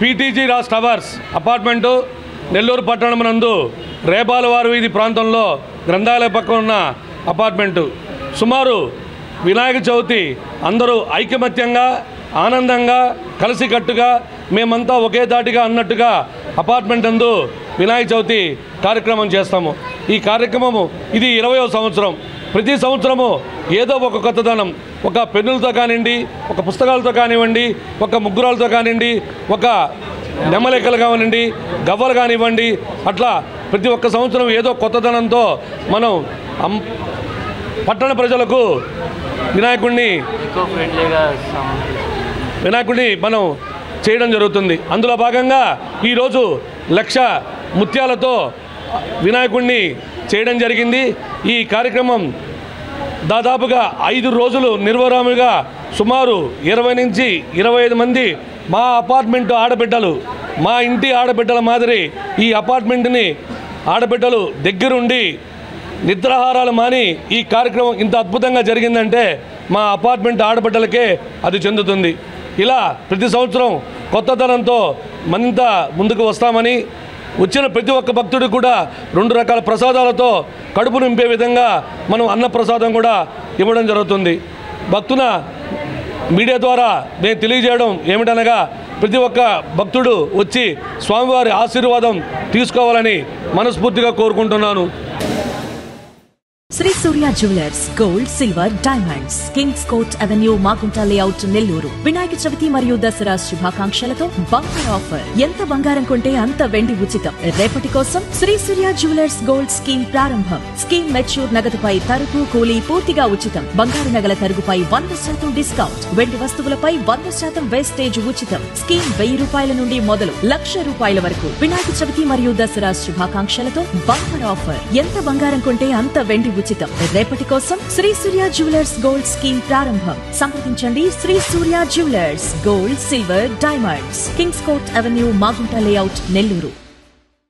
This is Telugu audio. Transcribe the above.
PTG Raj towers apartment Nellore పట్టణం నందు రేపాలవారి వీధి ప్రాంతంలో గ్రంథాలయ పక్కన ఉన్న అపార్ట్మెంటు. సుమారు వినాయక చవితి అందరూ ఐకమత్యంగా ఆనందంగా కలిసికట్టుగా మేమంతా ఒకే దాటిగా అన్నట్టుగా అపార్ట్మెంట్ నందు వినాయక చవితి కార్యక్రమం చేస్తాము. ఈ కార్యక్రమము ఇది 20వ సంవత్సరం. ప్రతి సంవత్సరము ఏదో ఒక కొత్తదనం, ఒక పెన్నులతో కానివ్వండి, ఒక పుస్తకాలతో కానివ్వండి, ఒక ముగ్గురాలతో కానివ్వండి, ఒక నెమలికలు కానివ్వండి, గవ్వలు కానివ్వండి, అట్లా ప్రతి ఒక్క సంవత్సరం ఏదో కొత్తదనంతో మనం పట్టణ ప్రజలకు వినాయకుడిని మనం చేయడం జరుగుతుంది. అందులో భాగంగా ఈరోజు 1,00,000 ముత్యాలతో వినాయకుడిని చేయడం జరిగింది. ఈ కార్యక్రమం దాదాపుగా 5 రోజులు నిర్వహణగా సుమారు 20 నుంచి 25 మంది మా అపార్ట్మెంట్ ఆడబిడ్డలు, మా ఇంటి ఆడబిడ్డల మాదిరి ఈ అపార్ట్మెంట్ని ఆడబిడ్డలు దగ్గరుండి నిద్రాహారాలు మాని ఈ కార్యక్రమం ఇంత అద్భుతంగా జరిగిందంటే మా అపార్ట్మెంట్ ఆడబిడ్డలకే అది చెందుతుంది. ఇలా ప్రతి సంవత్సరం కొత్తదనంతో మరింత ముందుకు వస్తామని, వచ్చిన ప్రతి ఒక్క భక్తుడు కూడా 2 రకాల ప్రసాదాలతో కడుపు నింపే విధంగా మనం అన్న ప్రసాదం కూడా ఇవ్వడం జరుగుతుంది. భక్తుల మీడియా ద్వారా నేను తెలియజేయడం ఏమిటనగా, ప్రతి ఒక్క భక్తుడు వచ్చి స్వామివారి ఆశీర్వాదం తీసుకోవాలని మనస్ఫూర్తిగా కోరుకుంటున్నాను. Sri Surya jewellers gold, silver, diamonds, Kings Court Avenue, Magunta layout, Nellore. Vinayaka Chavithi మరియు దసరా శుభాకాంక్షలతో బంపర్ ఆఫర్. ఎంత బంగారం కొంటే అంత వెండి ఉచితం. రేపటి కోసం Sri Surya jewellers gold scheme ప్రారంభం. స్కీమ్ మెచ్యూర్ నగదుపై తరుగు, కూలీ పూర్తిగా ఉచితం. బంగారు నగల తరుగుపై 100% డిస్కౌంట్. వెండి వస్తువులపై 100% వేస్టేజ్ ఉచితం. స్కీమ్ 1000 రూపాయల నుండి మొదలు 1,00,000 రూపాయల వరకు. వినాయక చవితి మరియు దసరా శుభాకాంక్షలతో బంపర్ ఆఫర్. ఎంత బంగారం కొంటే అంత వెండి ఉచితం. రేపటి కోసం Sri Surya jewellers gold scheme ప్రారంభం. సంప్రదించండి Sri Surya jewellers gold, silver, diamonds, Kings Court Avenue, Magunta layout, Nellore.